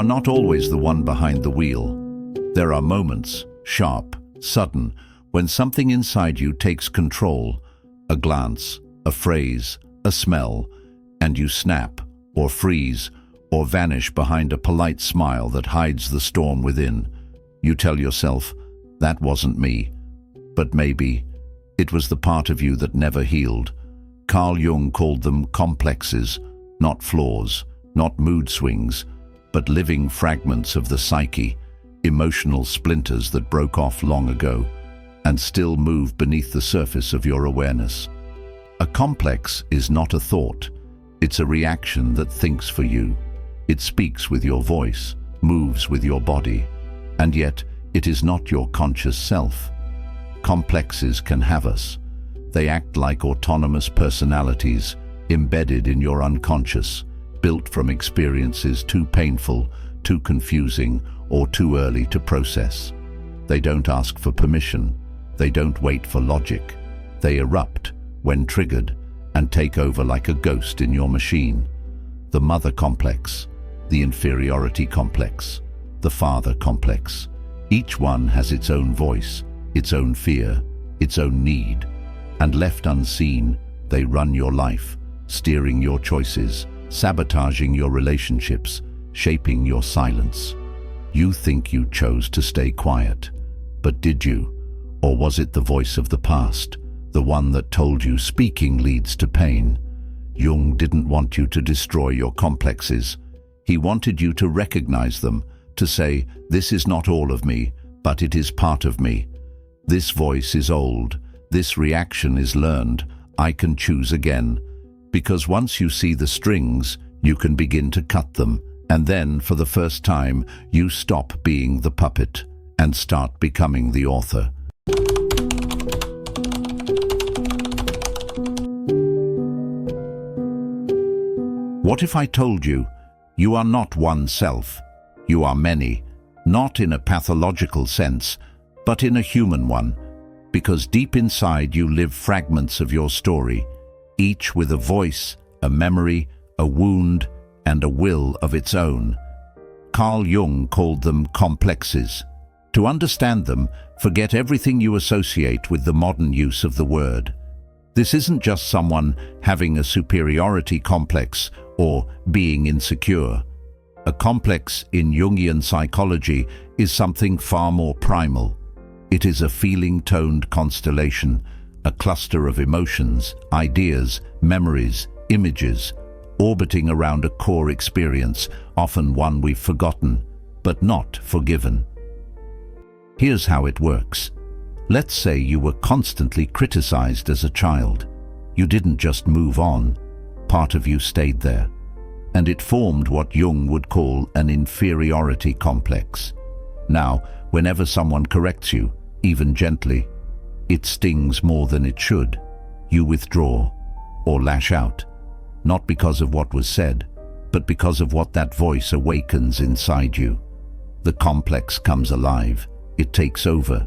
are not always the one behind the wheel. There are moments, sharp, sudden, when something inside you takes control, a glance, a phrase, a smell, and you snap, or freeze, or vanish behind a polite smile that hides the storm within. You tell yourself, that wasn't me. But maybe it was the part of you that never healed. Carl Jung called them complexes, not flaws, not mood swings, but living fragments of the psyche, emotional splinters that broke off long ago and still move beneath the surface of your awareness. A complex is not a thought. It's a reaction that thinks for you. It speaks with your voice, moves with your body, and yet it is not your conscious self. Complexes can have us. They act like autonomous personalities, embedded in your unconscious, built from experiences too painful, too confusing, or too early to process. They don't ask for permission. They don't wait for logic. They erupt when triggered and take over like a ghost in your machine. The mother complex, the inferiority complex, the father complex. Each one has its own voice, its own fear, its own need. And left unseen, they run your life, steering your choices, sabotaging your relationships, shaping your silence. You think you chose to stay quiet, but did you? Or was it the voice of the past, the one that told you speaking leads to pain? Jung didn't want you to destroy your complexes. He wanted you to recognize them, to say, this is not all of me, but it is part of me. This voice is old, this reaction is learned, I can choose again. Because once you see the strings, you can begin to cut them, and then, for the first time, you stop being the puppet and start becoming the author. What if I told you, you are not one self, you are many, not in a pathological sense, but in a human one, because deep inside you live fragments of your story, each with a voice, a memory, a wound, and a will of its own. Carl Jung called them complexes. To understand them, forget everything you associate with the modern use of the word. This isn't just someone having a superiority complex or being insecure. A complex in Jungian psychology is something far more primal. It is a feeling-toned constellation, a cluster of emotions, ideas, memories, images, orbiting around a core experience, often one we've forgotten, but not forgiven. Here's how it works. Let's say you were constantly criticized as a child. You didn't just move on. Part of you stayed there. And it formed what Jung would call an inferiority complex. Now, whenever someone corrects you, even gently, it stings more than it should. You withdraw or lash out, not because of what was said, but because of what that voice awakens inside you. The complex comes alive. It takes over.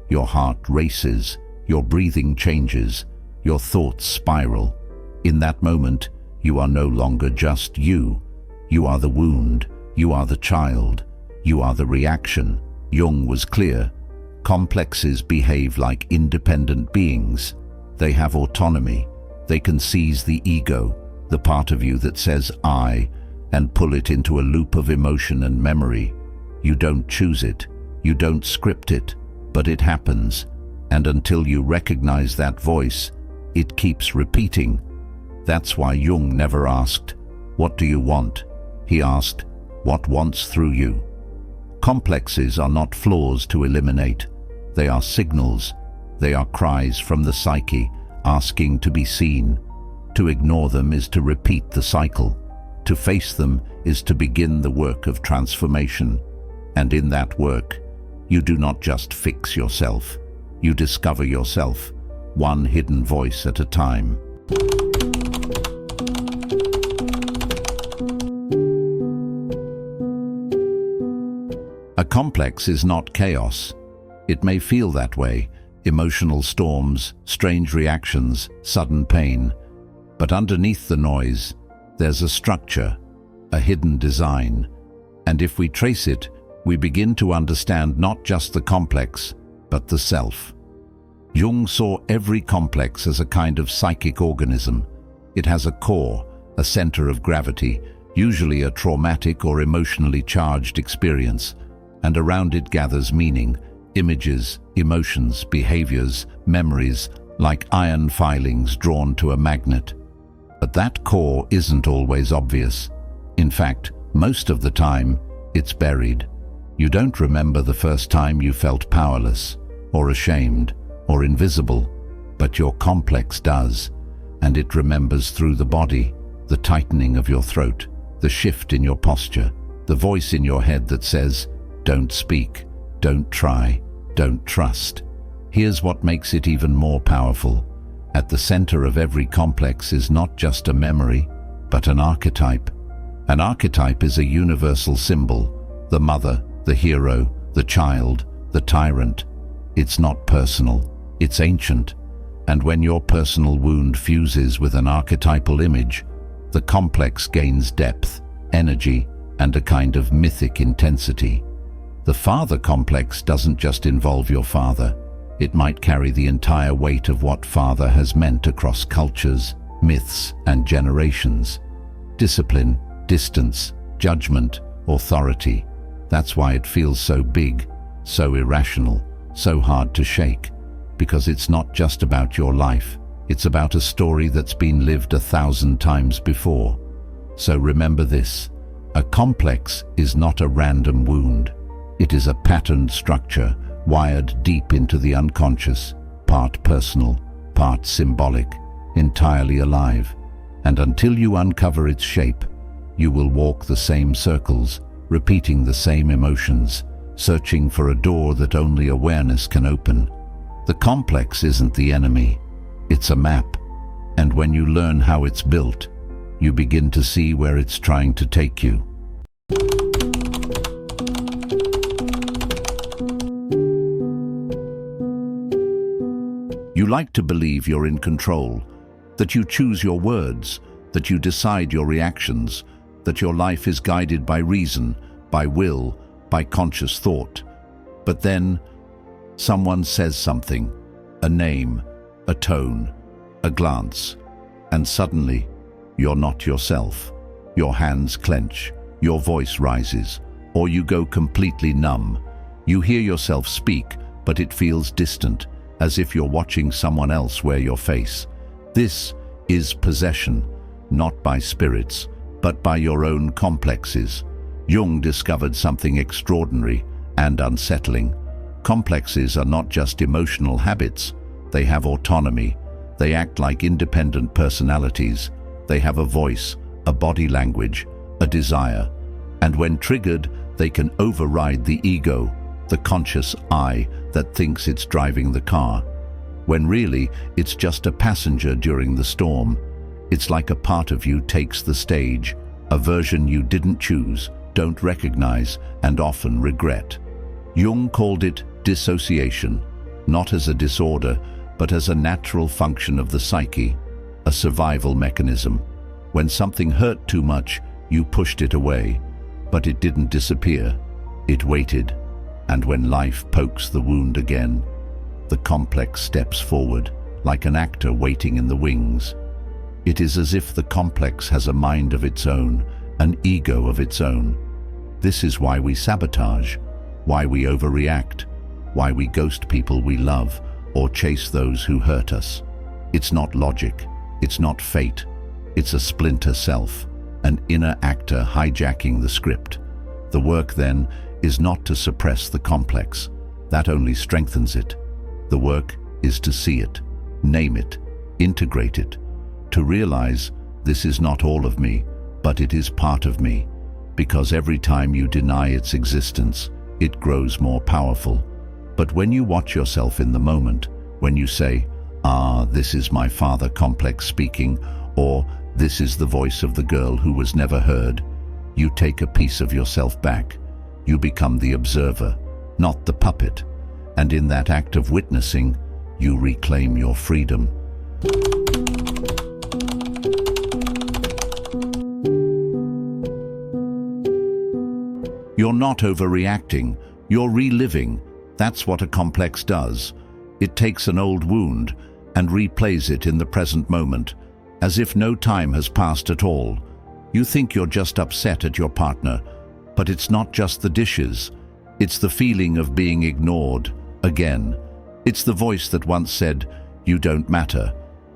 Your heart races, your breathing changes, your thoughts spiral. In that moment, you are no longer just you. You are the wound, you are the child, you are the reaction. Jung was clear. Complexes behave like independent beings. They have autonomy. They can seize the ego, the part of you that says I, and pull it into a loop of emotion and memory. You don't choose it. You don't script it, but it happens. And until you recognize that voice, it keeps repeating. That's why Jung never asked, "What do you want?" He asked, "What wants through you?" Complexes are not flaws to eliminate. They are signals. They are cries from the psyche, asking to be seen. To ignore them is to repeat the cycle. To face them is to begin the work of transformation. And in that work, you do not just fix yourself. You discover yourself, one hidden voice at a time. A complex is not chaos. It may feel that way, emotional storms, strange reactions, sudden pain. But underneath the noise, there's a structure, a hidden design. And if we trace it, we begin to understand not just the complex, but the self. Jung saw every complex as a kind of psychic organism. It has a core, a center of gravity, usually a traumatic or emotionally charged experience, and around it gathers meaning, images, emotions, behaviors, memories, like iron filings drawn to a magnet. But that core isn't always obvious. In fact, most of the time, it's buried. You don't remember the first time you felt powerless, or ashamed, or invisible, but your complex does, and it remembers through the body, the tightening of your throat, the shift in your posture, the voice in your head that says, "Don't speak, don't try, don't trust." Here's what makes it even more powerful. At the center of every complex is not just a memory, but an archetype. An archetype is a universal symbol, the mother, the hero, the child, the tyrant. It's not personal, it's ancient. And when your personal wound fuses with an archetypal image, the complex gains depth, energy, and a kind of mythic intensity. The father complex doesn't just involve your father. It might carry the entire weight of what father has meant across cultures, myths, and generations. Discipline, distance, judgment, authority. That's why it feels so big, so irrational, so hard to shake. Because it's not just about your life. It's about a story that's been lived 1,000 times before. So remember this: a complex is not a random wound. It is a patterned structure wired deep into the unconscious, part personal, part symbolic, entirely alive. And until you uncover its shape, you will walk the same circles, repeating the same emotions, searching for a door that only awareness can open. The complex isn't the enemy, it's a map. And when you learn how it's built, you begin to see where it's trying to take you. You like to believe you're in control, that you choose your words, that you decide your reactions, that your life is guided by reason, by will, by conscious thought. But then, someone says something, a name, a tone, a glance, and suddenly, you're not yourself. Your hands clench, your voice rises, or you go completely numb. You hear yourself speak, but it feels distant, as if you're watching someone else wear your face. This is possession, not by spirits, but by your own complexes. Jung discovered something extraordinary and unsettling. Complexes are not just emotional habits. They have autonomy. They act like independent personalities. They have a voice, a body language, a desire. And when triggered, they can override the ego, the conscious I that thinks it's driving the car, when really it's just a passenger during the storm. It's like a part of you takes the stage, a version you didn't choose, don't recognize, and often regret. Jung called it dissociation, not as a disorder, but as a natural function of the psyche, a survival mechanism. When something hurt too much, you pushed it away, but it didn't disappear. It waited, and when life pokes the wound again, the complex steps forward, like an actor waiting in the wings. It is as if the complex has a mind of its own, an ego of its own. This is why we sabotage, why we overreact, why we ghost people we love, or chase those who hurt us. It's not logic, it's not fate, it's a splinter self, an inner actor hijacking the script. The work, then, is not to suppress the complex. That only strengthens it. The work is to see it, name it, integrate it, to realize this is not all of me, but it is part of me, because every time you deny its existence, it grows more powerful. But when you watch yourself in the moment, when you say, this is my father complex speaking, or this is the voice of the girl who was never heard, you take a piece of yourself back. You become the observer, not the puppet. And in that act of witnessing, you reclaim your freedom. You're not overreacting, you're reliving. That's what a complex does. It takes an old wound and replays it in the present moment, as if no time has passed at all. You think you're just upset at your partner, but it's not just the dishes. It's the feeling of being ignored again. It's the voice that once said, "You don't matter."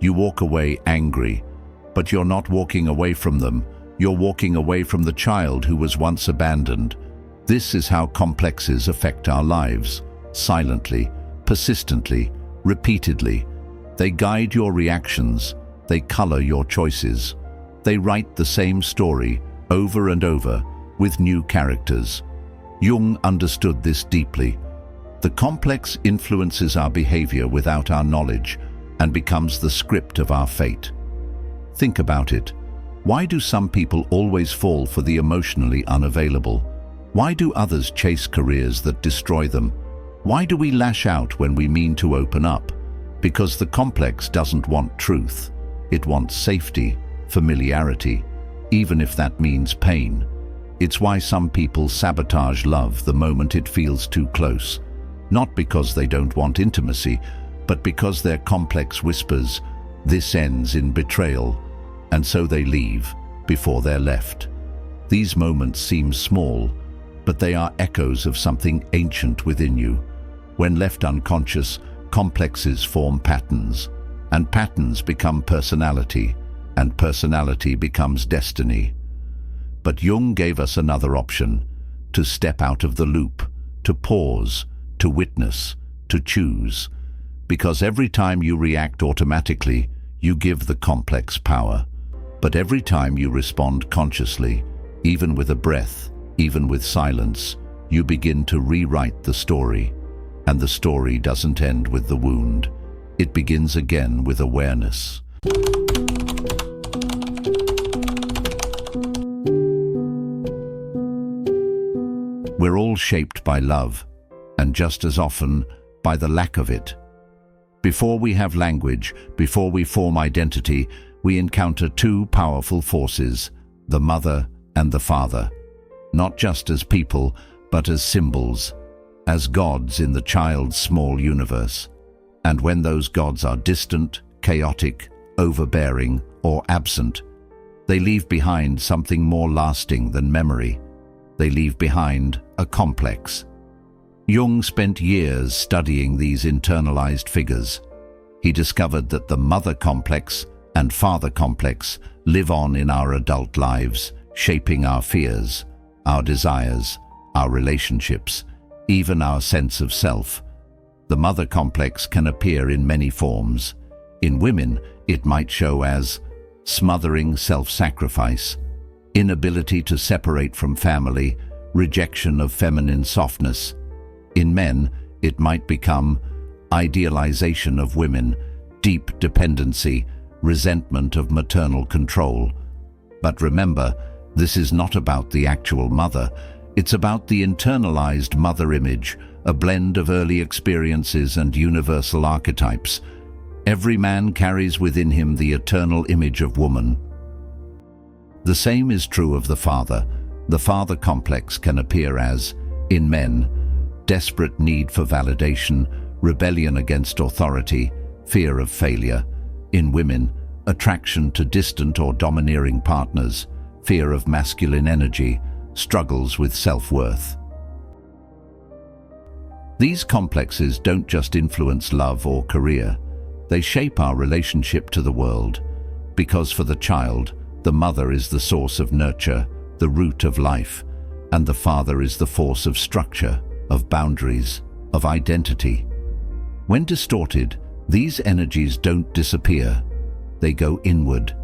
You walk away angry, but you're not walking away from them. You're walking away from the child who was once abandoned. This is how complexes affect our lives. Silently, persistently, repeatedly. They guide your reactions. They color your choices. They write the same story over and over with new characters. Jung understood this deeply. The complex influences our behavior without our knowledge and becomes the script of our fate. Think about it. Why do some people always fall for the emotionally unavailable? Why do others chase careers that destroy them? Why do we lash out when we mean to open up? Because the complex doesn't want truth. It wants safety, familiarity, even if that means pain. It's why some people sabotage love the moment it feels too close. Not because they don't want intimacy, but because their complex whispers, "This ends in betrayal," and so they leave before they're left. These moments seem small, but they are echoes of something ancient within you. When left unconscious, complexes form patterns, and patterns become personality, and personality becomes destiny. But Jung gave us another option: to step out of the loop, to pause, to witness, to choose. Because every time you react automatically, you give the complex power. But every time you respond consciously, even with a breath, even with silence, you begin to rewrite the story. And the story doesn't end with the wound. It begins again with awareness. We're all shaped by love, and just as often by the lack of it. Before we have language, before we form identity, we encounter two powerful forces, the mother and the father. Not just as people, but as symbols, as gods in the child's small universe. And when those gods are distant, chaotic, overbearing, or absent, they leave behind something more lasting than memory. They leave behind a complex. Jung spent years studying these internalized figures. He discovered that the mother complex and father complex live on in our adult lives, shaping our fears, our desires, our relationships, even our sense of self. The mother complex can appear in many forms. In women, it might show as smothering self-sacrifice, inability to separate from family, rejection of feminine softness. In men, it might become idealization of women, deep dependency, resentment of maternal control. But remember, this is not about the actual mother. It's about the internalized mother image, a blend of early experiences and universal archetypes. Every man carries within him the eternal image of woman. The same is true of the father. The father complex can appear as, in men, desperate need for validation, rebellion against authority, fear of failure. In women, attraction to distant or domineering partners, fear of masculine energy, struggles with self-worth. These complexes don't just influence love or career. They shape our relationship to the world. Because for the child, the mother is the source of nurture, the root of life, and the father is the force of structure, of boundaries, of identity. When distorted, these energies don't disappear. They go inward.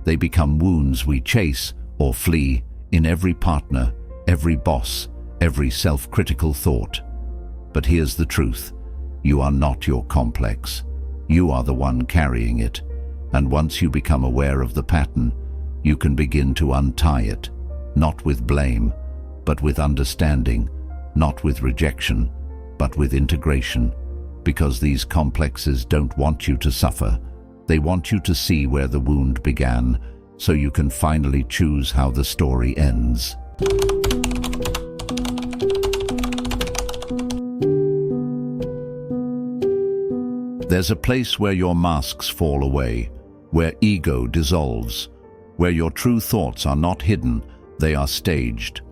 They become wounds we chase or flee in every partner, every boss, every self-critical thought. But here's the truth. You are not your complex. You are the one carrying it. And once you become aware of the pattern, you can begin to untie it, not with blame, but with understanding, not with rejection, but with integration. Because these complexes don't want you to suffer. They want you to see where the wound began, so you can finally choose how the story ends. There's a place where your masks fall away, where ego dissolves, where your true thoughts are not hidden, they are staged.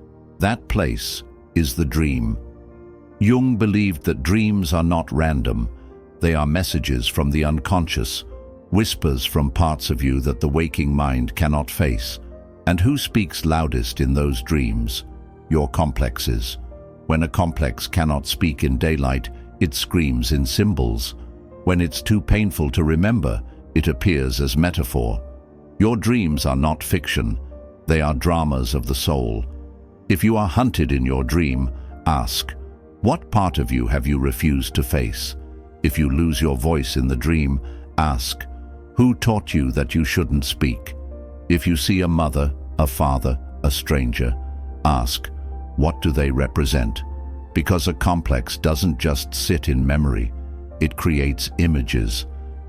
That place is the dream. Jung believed that dreams are not random. They are messages from the unconscious, whispers from parts of you that the waking mind cannot face. And who speaks loudest in those dreams? Your complexes. When a complex cannot speak in daylight, it screams in symbols. When it's too painful to remember, it appears as metaphor. Your dreams are not fiction. They are dramas of the soul. If you are hunted in your dream, ask, what part of you have you refused to face? If you lose your voice in the dream, ask, who taught you that you shouldn't speak? If you see a mother, a father, a stranger, ask, what do they represent? Because a complex doesn't just sit in memory, it creates images,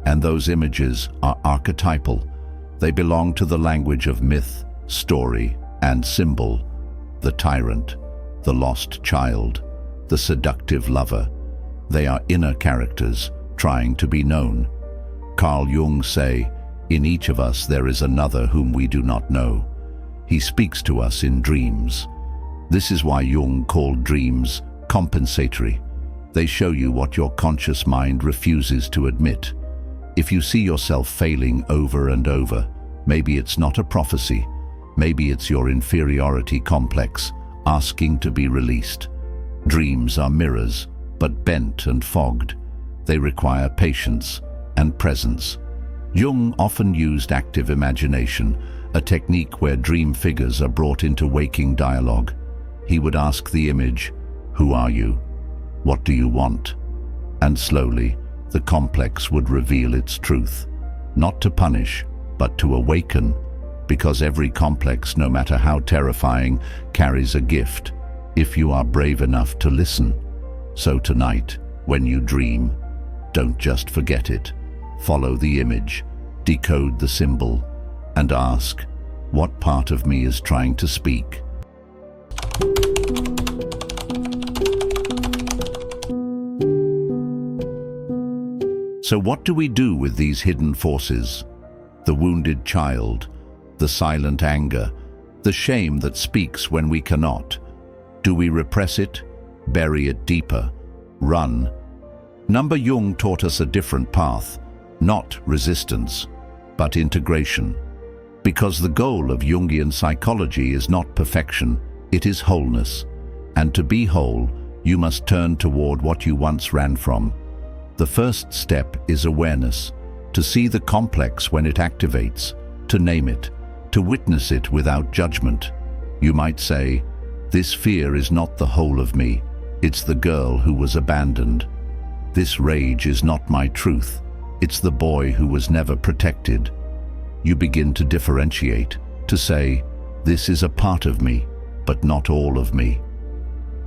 and those images are archetypal. They belong to the language of myth, story, and symbol. The tyrant, the lost child, the seductive lover. They are inner characters trying to be known. Carl Jung say, in each of us there is another whom we do not know. He speaks to us in dreams. This is why Jung called dreams compensatory. They show you what your conscious mind refuses to admit. If you see yourself failing over and over, maybe it's not a prophecy. Maybe it's your inferiority complex asking to be released. Dreams are mirrors, but bent and fogged. They require patience and presence. Jung often used active imagination, a technique where dream figures are brought into waking dialogue. He would ask the image, who are you? What do you want? And slowly, the complex would reveal its truth, not to punish, but to awaken, because every complex, no matter how terrifying, carries a gift, if you are brave enough to listen. So tonight, when you dream, don't just forget it. Follow the image, decode the symbol, and ask, what part of me is trying to speak? So what do we do with these hidden forces? The wounded child, the silent anger, the shame that speaks when we cannot. Do we repress it, bury it deeper, run? Jung taught us a different path, not resistance, but integration. Because the goal of Jungian psychology is not perfection, it is wholeness. And to be whole, you must turn toward what you once ran from. The first step is awareness, to see the complex when it activates, to name it, to witness it without judgment. You might say, this fear is not the whole of me, it's the girl who was abandoned. This rage is not my truth, it's the boy who was never protected. You begin to differentiate, to say, this is a part of me, but not all of me.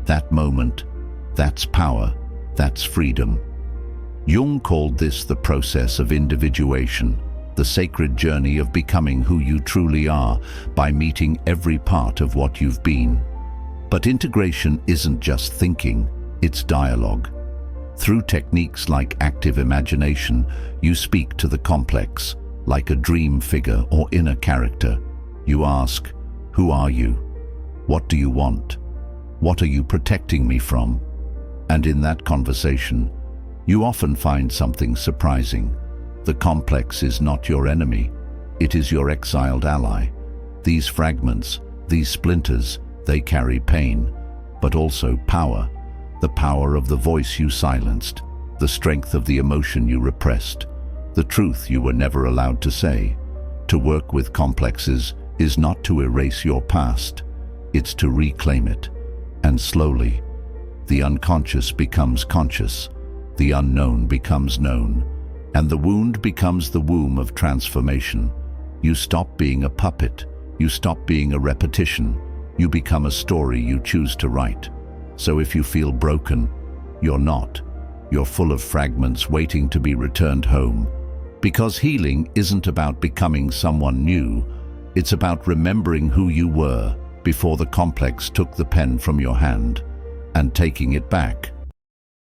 That moment, that's power, that's freedom. Jung called this the process of individuation, the sacred journey of becoming who you truly are by meeting every part of what you've been. But integration isn't just thinking, it's dialogue. Through techniques like active imagination, you speak to the complex, like a dream figure or inner character. You ask, who are you? What do you want? What are you protecting me from? And in that conversation, you often find something surprising. The complex is not your enemy, it is your exiled ally. These fragments, these splinters, they carry pain, but also power. The power of the voice you silenced, the strength of the emotion you repressed, the truth you were never allowed to say. To work with complexes is not to erase your past, it's to reclaim it. And slowly, the unconscious becomes conscious. The unknown becomes known, and the wound becomes the womb of transformation. You stop being a puppet, you stop being a repetition, you become a story you choose to write. So if you feel broken, you're not. You're full of fragments waiting to be returned home. Because healing isn't about becoming someone new, it's about remembering who you were before the complex took the pen from your hand, and taking it back